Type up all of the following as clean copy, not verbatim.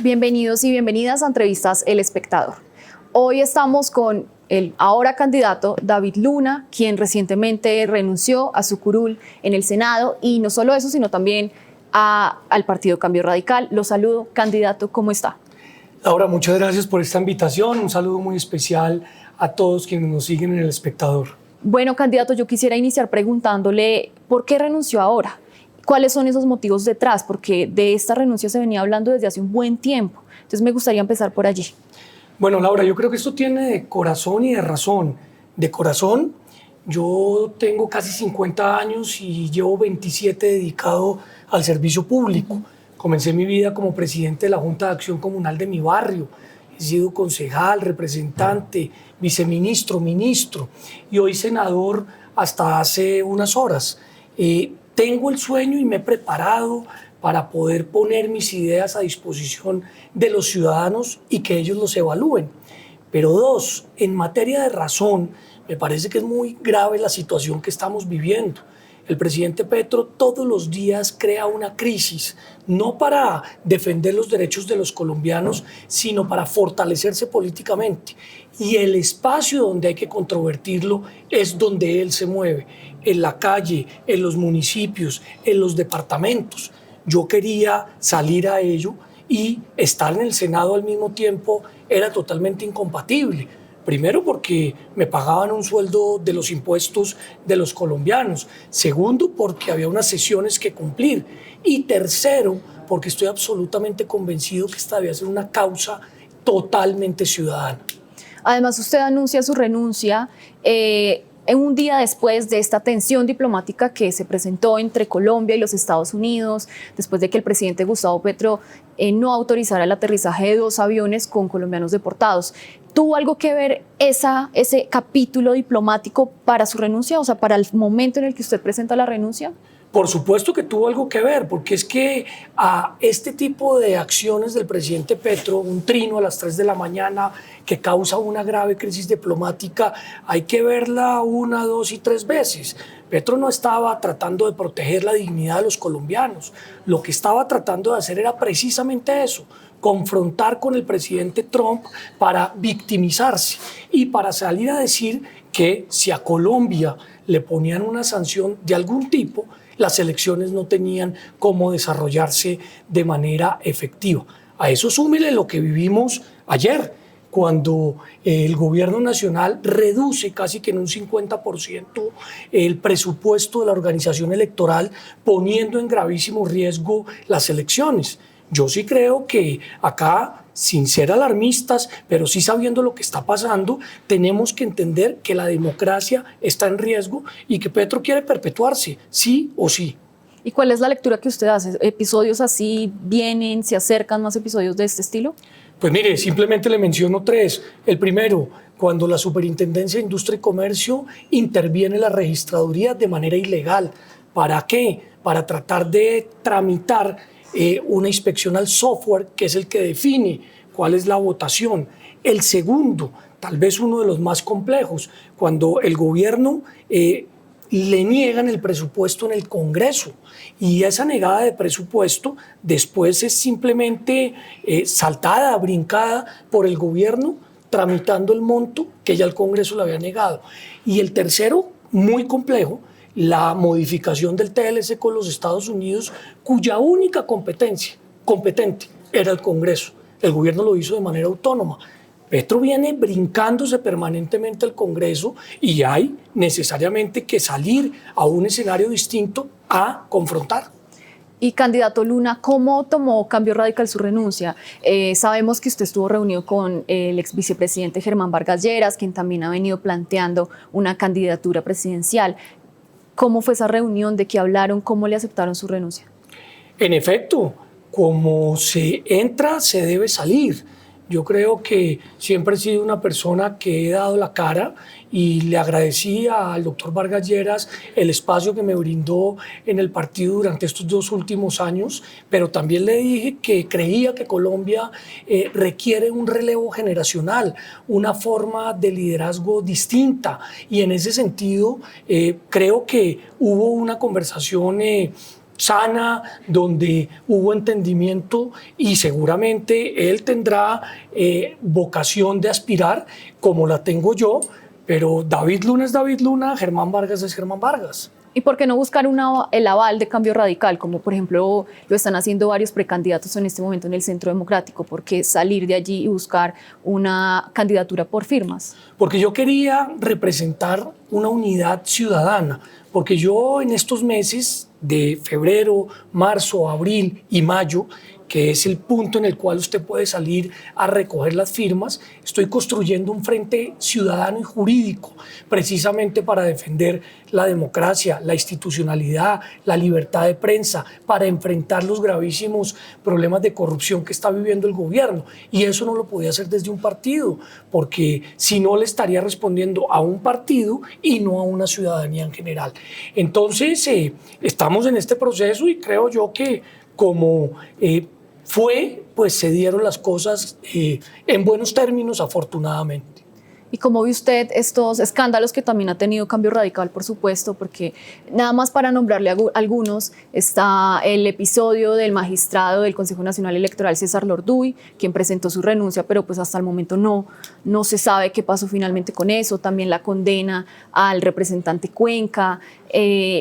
Bienvenidos y bienvenidas a Entrevistas El Espectador. Hoy estamos con el ahora candidato David Luna, quien recientemente renunció a su curul en el Senado, y no solo eso, sino también al Partido Cambio Radical. Lo saludo, candidato, ¿cómo está? Laura, muchas gracias por esta invitación. Un saludo muy especial a todos quienes nos siguen en El Espectador. Bueno, candidato, yo quisiera iniciar preguntándole ¿por qué renunció ahora? ¿Cuáles son esos motivos detrás? Porque de esta renuncia se venía hablando desde hace un buen tiempo. Entonces me gustaría empezar por allí. Bueno, Laura, yo creo que esto tiene de corazón y de razón. De corazón, yo tengo casi 50 años y llevo 27 dedicado al servicio público. Comencé mi vida como presidente de la Junta de Acción Comunal de mi barrio. He sido concejal, representante, viceministro, ministro y hoy senador hasta hace unas horas. Tengo el sueño y me he preparado para poder poner mis ideas a disposición de los ciudadanos y que ellos los evalúen. Pero dos, en materia de razón, me parece que es muy grave la situación que estamos viviendo. El presidente Petro todos los días crea una crisis, no para defender los derechos de los colombianos, sino para fortalecerse políticamente. Y el espacio donde hay que controvertirlo es donde él se mueve, en la calle, en los municipios, en los departamentos. Yo quería salir a ello y estar en el Senado al mismo tiempo era totalmente incompatible. Primero, porque me pagaban un sueldo de los impuestos de los colombianos. Segundo, porque había unas sesiones que cumplir. Y tercero, porque estoy absolutamente convencido que esta debe ser una causa totalmente ciudadana. Además, usted anuncia su renuncia en un día después de esta tensión diplomática que se presentó entre Colombia y los Estados Unidos, después de que el presidente Gustavo Petro no autorizara el aterrizaje de 2 aviones con colombianos deportados. ¿Tuvo algo que ver ese capítulo diplomático para su renuncia, o sea, para el momento en el que usted presenta la renuncia? Por supuesto que tuvo algo que ver, porque es que a este tipo de acciones del presidente Petro, un trino a las 3 de la mañana que causa una grave crisis diplomática, hay que verla 1, 2 y 3 veces. Petro no estaba tratando de proteger la dignidad de los colombianos, lo que estaba tratando de hacer era precisamente eso, confrontar con el presidente Trump para victimizarse y para salir a decir que si a Colombia le ponían una sanción de algún tipo, las elecciones no tenían cómo desarrollarse de manera efectiva. A eso súmele lo que vivimos ayer, cuando el gobierno nacional reduce casi que en un 50% el presupuesto de la organización electoral, poniendo en gravísimo riesgo las elecciones. Yo sí creo que acá, sin ser alarmistas, pero sí sabiendo lo que está pasando, tenemos que entender que la democracia está en riesgo y que Petro quiere perpetuarse, sí o sí. ¿Y cuál es la lectura que usted hace? ¿Episodios así vienen, se acercan más episodios de este estilo? Pues mire, simplemente le menciono 3. El primero, cuando la Superintendencia de Industria y Comercio interviene en la registraduría de manera ilegal. ¿Para qué? Para tratar de tramitar una inspección al software, que es el que define cuál es la votación. El segundo, tal vez uno de los más complejos, cuando el gobierno le niegan el presupuesto en el Congreso, y esa negada de presupuesto después es simplemente saltada, brincada por el gobierno, tramitando el monto que ya el Congreso le había negado. Y el tercero, muy complejo, la modificación del TLC con los Estados Unidos, cuya única competente era el Congreso. El gobierno lo hizo de manera autónoma. Petro viene brincándose permanentemente al Congreso y hay necesariamente que salir a un escenario distinto a confrontar. Y candidato Luna, ¿cómo tomó Cambio Radical su renuncia? Sabemos que usted estuvo reunido con el ex vicepresidente Germán Vargas Lleras, quien también ha venido planteando una candidatura presidencial. ¿Cómo fue esa reunión? ¿De qué hablaron? ¿Cómo le aceptaron su renuncia? En efecto, como se entra, se debe salir. Yo creo que siempre he sido una persona que he dado la cara y le agradecí al doctor Vargas Lleras el espacio que me brindó en el partido durante estos 2 últimos años, pero también le dije que creía que Colombia requiere un relevo generacional, una forma de liderazgo distinta, y en ese sentido creo que hubo una conversación sana, donde hubo entendimiento y seguramente él tendrá vocación de aspirar como la tengo yo, pero David Luna es David Luna, Germán Vargas es Germán Vargas. ¿Y por qué no buscar el aval de Cambio Radical, como por ejemplo lo están haciendo varios precandidatos en este momento en el Centro Democrático? ¿Por qué salir de allí y buscar una candidatura por firmas? Porque yo quería representar una unidad ciudadana, porque yo en estos meses de febrero, marzo, abril y mayo, que es el punto en el cual usted puede salir a recoger las firmas, estoy construyendo un frente ciudadano y jurídico, precisamente para defender la democracia, la institucionalidad, la libertad de prensa, para enfrentar los gravísimos problemas de corrupción que está viviendo el gobierno. Y eso no lo podía hacer desde un partido, porque si no le estaría respondiendo a un partido y no a una ciudadanía en general. Entonces, estamos en este proceso y creo yo que como pues se dieron las cosas en buenos términos, afortunadamente. ¿Y cómo ve usted estos escándalos que también ha tenido Cambio Radical, por supuesto? Porque nada más para nombrarle algunos, está el episodio del magistrado del Consejo Nacional Electoral, César Lorduy, quien presentó su renuncia, pero pues hasta el momento no se sabe qué pasó finalmente con eso. También la condena al representante Cuenca,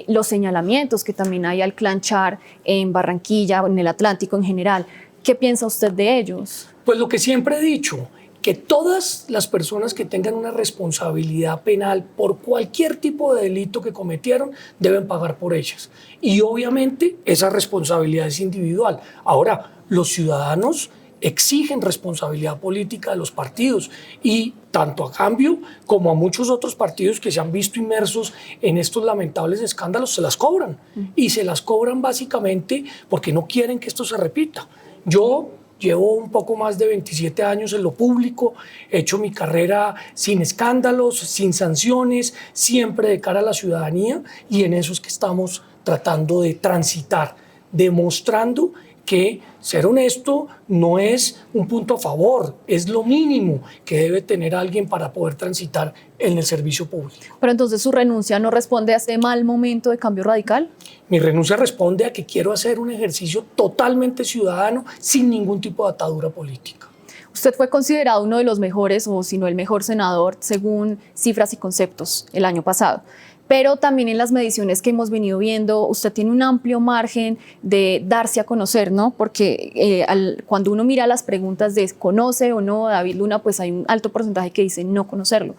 los señalamientos que también hay al clan Char en Barranquilla, en el Atlántico en general. ¿Qué piensa usted de ellos? Pues lo que siempre he dicho, que todas las personas que tengan una responsabilidad penal por cualquier tipo de delito que cometieron deben pagar por ellas. Y obviamente esa responsabilidad es individual. Ahora, los ciudadanos exigen responsabilidad política de los partidos y tanto a Cambio como a muchos otros partidos que se han visto inmersos en estos lamentables escándalos se las cobran. Y se las cobran básicamente porque no quieren que esto se repita. Yo llevo un poco más de 27 años en lo público, he hecho mi carrera sin escándalos, sin sanciones, siempre de cara a la ciudadanía, y en eso es que estamos tratando de transitar, demostrando que ser honesto no es un punto a favor, es lo mínimo que debe tener alguien para poder transitar en el servicio público. Pero entonces su renuncia no responde a este mal momento de Cambio Radical. Mi renuncia responde a que quiero hacer un ejercicio totalmente ciudadano sin ningún tipo de atadura política. Usted fue considerado uno de los mejores, o si no el mejor senador, según Cifras y Conceptos el año pasado. Pero también en las mediciones que hemos venido viendo, usted tiene un amplio margen de darse a conocer, ¿no? Porque cuando uno mira las preguntas de ¿conoce o no a David Luna? Pues hay un alto porcentaje que dice no conocerlo.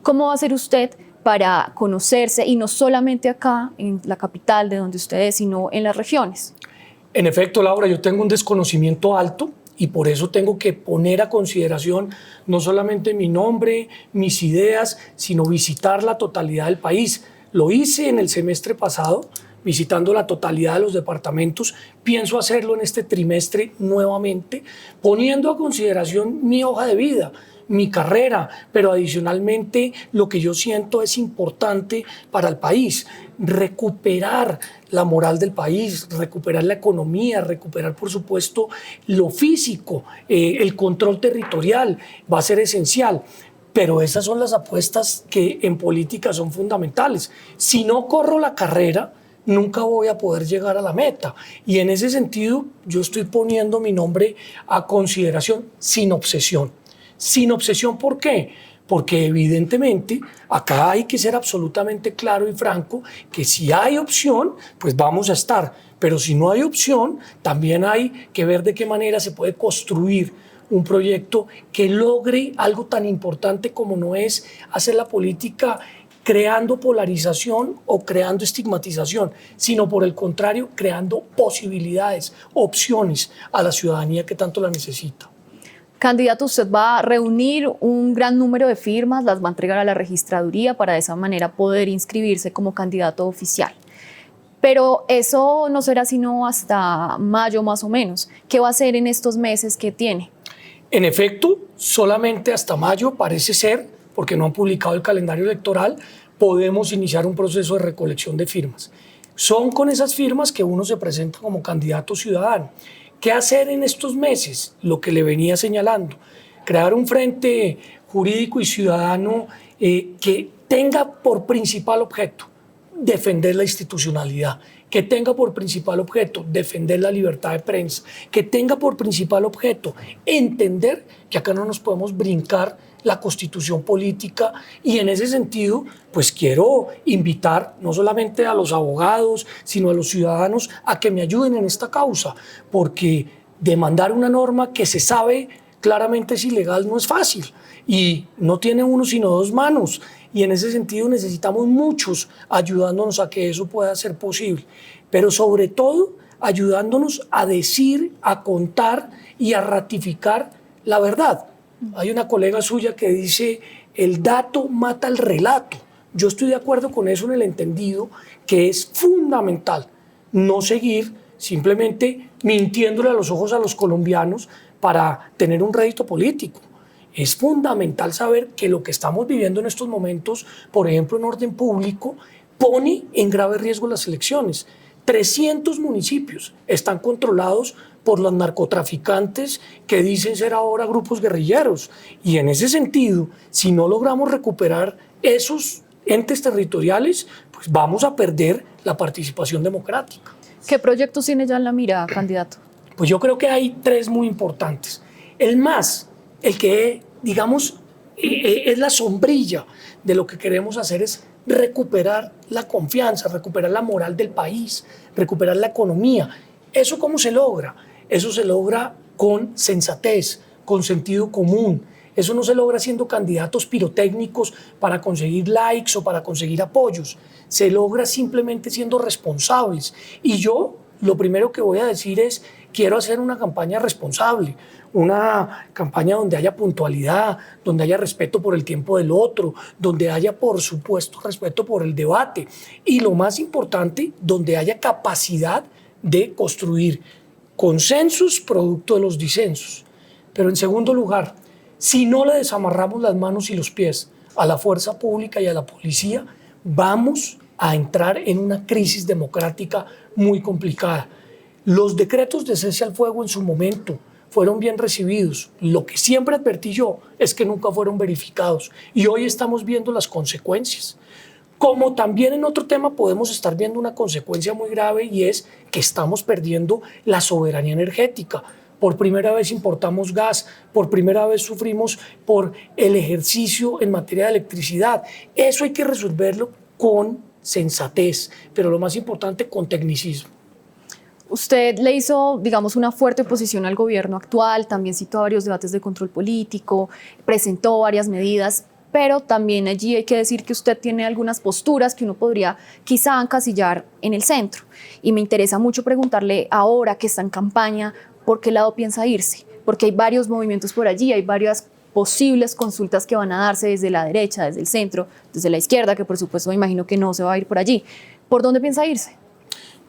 ¿Cómo va a hacer usted para conocerse, y no solamente acá en la capital de donde usted es, sino en las regiones? En efecto, Laura, yo tengo un desconocimiento alto y por eso tengo que poner a consideración no solamente mi nombre, mis ideas, sino visitar la totalidad del país. Lo hice en el semestre pasado, visitando la totalidad de los departamentos. Pienso hacerlo en este trimestre nuevamente, poniendo a consideración mi hoja de vida, mi carrera, pero adicionalmente lo que yo siento es importante para el país, recuperar la moral del país, recuperar la economía, recuperar por supuesto lo físico, el control territorial va a ser esencial. Pero esas son las apuestas que en política son fundamentales. Si no corro la carrera, nunca voy a poder llegar a la meta. Y en ese sentido, yo estoy poniendo mi nombre a consideración sin obsesión. Sin obsesión, ¿por qué? Porque evidentemente acá hay que ser absolutamente claro y franco que si hay opción, pues vamos a estar. Pero si no hay opción, también hay que ver de qué manera se puede construir un proyecto que logre algo tan importante como no es hacer la política creando polarización o creando estigmatización, sino por el contrario, creando posibilidades, opciones a la ciudadanía que tanto la necesita. Candidato, usted va a reunir un gran número de firmas, las va a entregar a la registraduría para de esa manera poder inscribirse como candidato oficial. Pero eso no será sino hasta mayo más o menos. ¿Qué va a hacer en estos meses que tiene? En efecto, solamente hasta mayo parece ser, porque no han publicado el calendario electoral, podemos iniciar un proceso de recolección de firmas. Son con esas firmas que uno se presenta como candidato ciudadano. ¿Qué hacer en estos meses? Lo que le venía señalando, crear un frente jurídico y ciudadano que tenga por principal objeto defender la institucionalidad, que tenga por principal objeto defender la libertad de prensa, que tenga por principal objeto entender que acá no nos podemos brincar la constitución política, y en ese sentido pues quiero invitar no solamente a los abogados sino a los ciudadanos a que me ayuden en esta causa, porque demandar una norma que se sabe claramente es ilegal no es fácil y no tiene uno sino dos manos, y en ese sentido necesitamos muchos ayudándonos a que eso pueda ser posible, pero sobre todo ayudándonos a decir, a contar y a ratificar la verdad. Hay una colega suya que dice, el dato mata el relato. Yo estoy de acuerdo con eso en el entendido que es fundamental no seguir simplemente mintiéndole a los ojos a los colombianos para tener un rédito político. Es fundamental saber que lo que estamos viviendo en estos momentos, por ejemplo en orden público, pone en grave riesgo las elecciones. 300 municipios están controlados por los narcotraficantes que dicen ser ahora grupos guerrilleros. Y en ese sentido, si no logramos recuperar esos entes territoriales, pues vamos a perder la participación democrática. ¿Qué proyectos tiene ya en la mira, candidato? Pues yo creo que hay tres muy importantes. El que, digamos, es la sombrilla de lo que queremos hacer es recuperar la confianza, recuperar la moral del país, recuperar la economía. ¿Eso cómo se logra? Eso se logra con sensatez, con sentido común. Eso no se logra siendo candidatos pirotécnicos para conseguir likes o para conseguir apoyos. Se logra simplemente siendo responsables. Y yo lo primero que voy a decir es, quiero hacer una campaña responsable, una campaña donde haya puntualidad, donde haya respeto por el tiempo del otro, donde haya, por supuesto, respeto por el debate. Y lo más importante, donde haya capacidad de construir consensos producto de los disensos. Pero en segundo lugar, si no le desamarramos las manos y los pies a la fuerza pública y a la policía, vamos a entrar en una crisis democrática muy complicada. Los decretos de cese al fuego en su momento fueron bien recibidos. Lo que siempre advertí yo es que nunca fueron verificados y hoy estamos viendo las consecuencias. Como también en otro tema podemos estar viendo una consecuencia muy grave, y es que estamos perdiendo la soberanía energética. Por primera vez importamos gas, por primera vez sufrimos por el ejercicio en materia de electricidad. Eso hay que resolverlo con sensatez, pero lo más importante, con tecnicismo. Usted le hizo, digamos, una fuerte oposición al gobierno actual, también citó varios debates de control político, presentó varias medidas, pero también allí hay que decir que usted tiene algunas posturas que uno podría quizá encasillar en el centro. Y me interesa mucho preguntarle, ahora que está en campaña, ¿por qué lado piensa irse? Porque hay varios movimientos por allí, hay varias posibles consultas que van a darse desde la derecha, desde el centro, desde la izquierda, que por supuesto me imagino que no se va a ir por allí. ¿Por dónde piensa irse?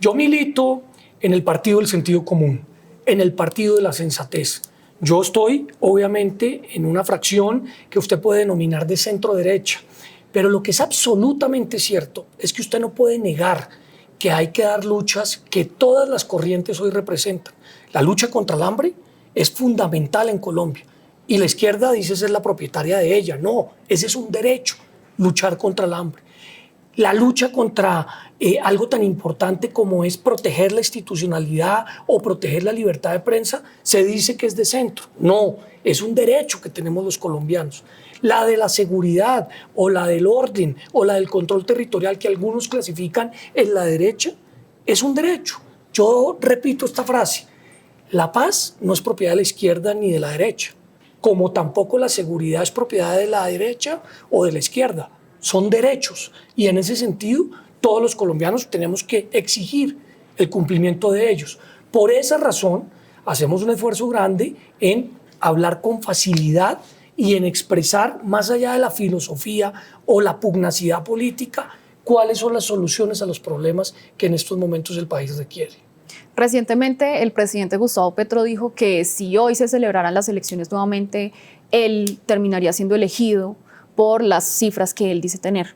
Yo milito en el partido del sentido común, en el partido de la sensatez. Yo estoy, obviamente, en una fracción que usted puede denominar de centro derecha, pero lo que es absolutamente cierto es que usted no puede negar que hay que dar luchas que todas las corrientes hoy representan. La lucha contra el hambre es fundamental en Colombia y la izquierda dice ser la propietaria de ella. No, ese es un derecho, luchar contra el hambre. La lucha contra algo tan importante como es proteger la institucionalidad o proteger la libertad de prensa, se dice que es de centro. No, es un derecho que tenemos los colombianos. La de la seguridad o la del orden o la del control territorial, que algunos clasifican en la derecha, es un derecho. Yo repito esta frase: la paz no es propiedad de la izquierda ni de la derecha, como tampoco la seguridad es propiedad de la derecha o de la izquierda. Son derechos, y en ese sentido todos los colombianos tenemos que exigir el cumplimiento de ellos. Por esa razón hacemos un esfuerzo grande en hablar con facilidad y en expresar, más allá de la filosofía o la pugnacidad política, cuáles son las soluciones a los problemas que en estos momentos el país requiere. Recientemente el presidente Gustavo Petro dijo que si hoy se celebraran las elecciones nuevamente, él terminaría siendo elegido por las cifras que él dice tener.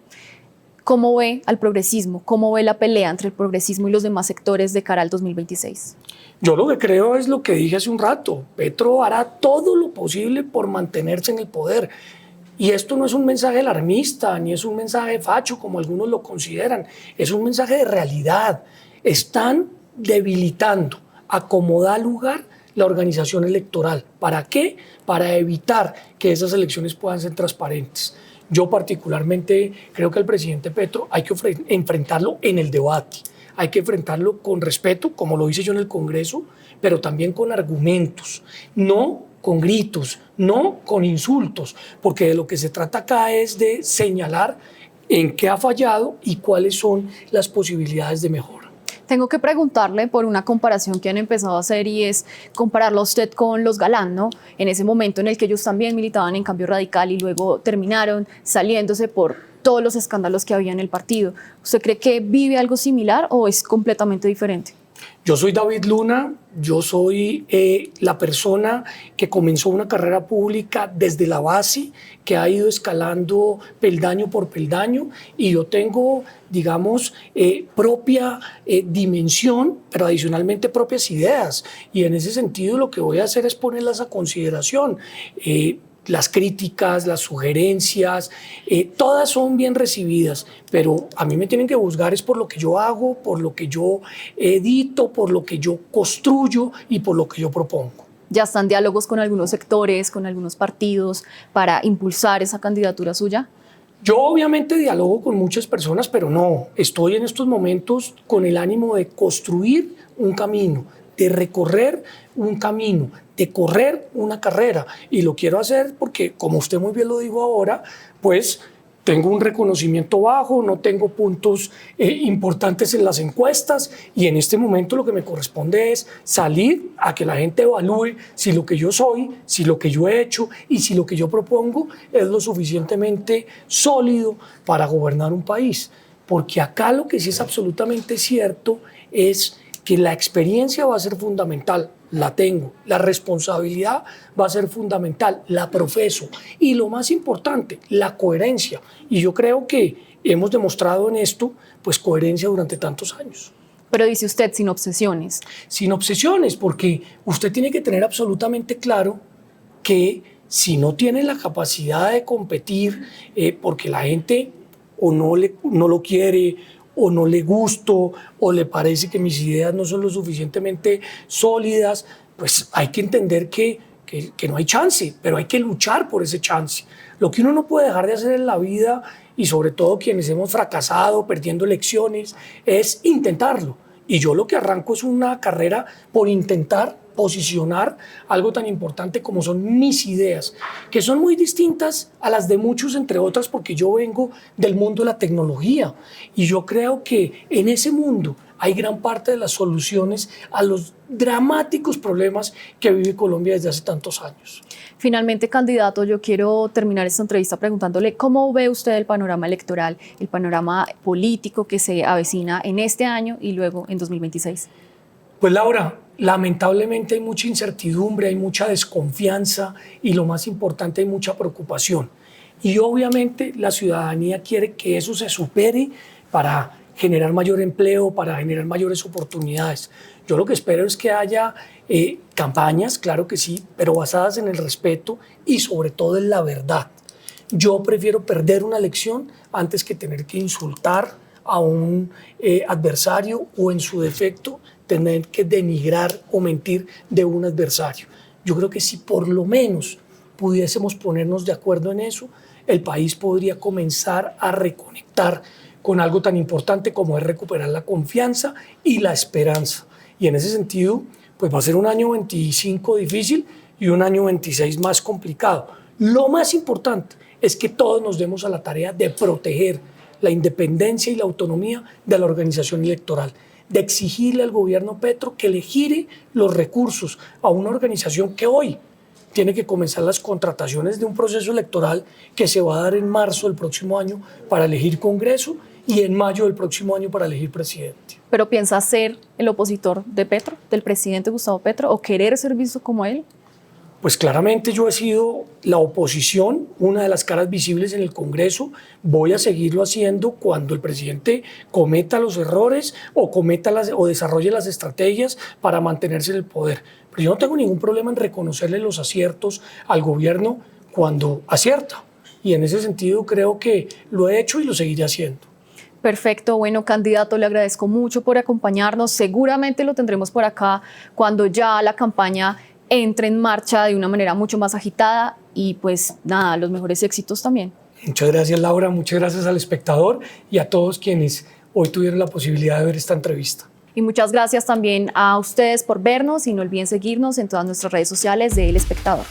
¿Cómo ve al progresismo? ¿Cómo ve la pelea entre el progresismo y los demás sectores de cara al 2026? Yo lo que creo es lo que dije hace un rato. Petro hará todo lo posible por mantenerse en el poder. Y esto no es un mensaje alarmista, ni es un mensaje facho, como algunos lo consideran. Es un mensaje de realidad. Están debilitando a como da lugar la organización electoral. ¿Para qué? Para evitar que esas elecciones puedan ser transparentes. Yo particularmente creo que al presidente Petro hay que enfrentarlo en el debate. Hay que enfrentarlo con respeto, como lo hice yo en el Congreso, pero también con argumentos, no con gritos, no con insultos, porque de lo que se trata acá es de señalar en qué ha fallado y cuáles son las posibilidades de mejora. Tengo que preguntarle por una comparación que han empezado a hacer y es compararlo a usted con los Galán, ¿no? En ese momento en el que ellos también militaban en Cambio Radical y luego terminaron saliéndose por todos los escándalos que había en el partido. ¿Usted cree que vive algo similar o es completamente diferente? Yo soy David Luna, yo soy la persona que comenzó una carrera pública desde la base, que ha ido escalando peldaño por peldaño, y yo tengo, digamos, propia dimensión, pero adicionalmente propias ideas, y en ese sentido lo que voy a hacer es ponerlas a consideración. Las críticas, las sugerencias, todas son bien recibidas, pero a mí me tienen que juzgar es por lo que yo hago, por lo que yo edito, por lo que yo construyo y por lo que yo propongo. ¿Ya están diálogos con algunos sectores, con algunos partidos para impulsar esa candidatura suya? Yo obviamente dialogo con muchas personas, pero no, estoy en estos momentos con el ánimo de construir un camino, de recorrer un camino, de correr una carrera, y lo quiero hacer porque, como usted muy bien lo dijo ahora, pues tengo un reconocimiento bajo, no tengo puntos importantes en las encuestas, y en este momento lo que me corresponde es salir a que la gente evalúe si lo que yo soy, si lo que yo he hecho y si lo que yo propongo es lo suficientemente sólido para gobernar un país. Porque acá lo que sí es absolutamente cierto es que la experiencia va a ser fundamental, la tengo, la responsabilidad va a ser fundamental, la profeso, y lo más importante, la coherencia. Y yo creo que hemos demostrado en esto, pues, coherencia durante tantos años. Pero dice usted, sin obsesiones. Sin obsesiones, porque usted tiene que tener absolutamente claro que si no tiene la capacidad de competir, porque la gente o no lo quiere, o no le gusto, o le parece que mis ideas no son lo suficientemente sólidas, pues hay que entender que no hay chance, pero hay que luchar por ese chance. Lo que uno no puede dejar de hacer en la vida, y sobre todo quienes hemos fracasado perdiendo elecciones, es intentarlo. Y yo lo que arranco es una carrera por intentar posicionar algo tan importante como son mis ideas, que son muy distintas a las de muchos, entre otras porque yo vengo del mundo de la tecnología, y yo creo que en ese mundo hay gran parte de las soluciones a los dramáticos problemas que vive Colombia desde hace tantos años. Finalmente, candidato, yo quiero terminar esta entrevista preguntándole cómo ve usted el panorama electoral, el panorama político que se avecina en este año y luego en 2026. Pues Laura, lamentablemente hay mucha incertidumbre, hay mucha desconfianza y, lo más importante, hay mucha preocupación. Y obviamente la ciudadanía quiere que eso se supere para generar mayor empleo, para generar mayores oportunidades. Yo lo que espero es que haya campañas, claro que sí, pero basadas en el respeto y sobre todo en la verdad. Yo prefiero perder una elección antes que tener que insultar a un adversario, o en su defecto tener que denigrar o mentir de un adversario. Yo creo que si por lo menos pudiésemos ponernos de acuerdo en eso, el país podría comenzar a reconectar con algo tan importante como es recuperar la confianza y la esperanza. Y en ese sentido, pues va a ser un año 25 difícil y un año 26 más complicado. Lo más importante es que todos nos demos a la tarea de proteger la independencia y la autonomía de la organización electoral, de exigirle al gobierno Petro que le gire los recursos a una organización que hoy tiene que comenzar las contrataciones de un proceso electoral que se va a dar en marzo del próximo año para elegir Congreso y en mayo del próximo año para elegir presidente. ¿Pero piensa ser el opositor de Petro, del presidente Gustavo Petro, o querer ser visto como él? Pues claramente yo he sido la oposición, una de las caras visibles en el Congreso. Voy a seguirlo haciendo cuando el presidente cometa los errores o desarrolle las estrategias para mantenerse en el poder. Pero yo no tengo ningún problema en reconocerle los aciertos al gobierno cuando acierta. y en ese sentido creo que lo he hecho y lo seguiré haciendo. Perfecto, bueno, candidato, le agradezco mucho por acompañarnos. Seguramente lo tendremos por acá cuando ya la campaña entre en marcha de una manera mucho más agitada y pues nada, los mejores éxitos también. Muchas gracias, Laura, muchas gracias al espectador y a todos quienes hoy tuvieron la posibilidad de ver esta entrevista. Y muchas gracias también a ustedes por vernos y no olviden seguirnos en todas nuestras redes sociales de El Espectador.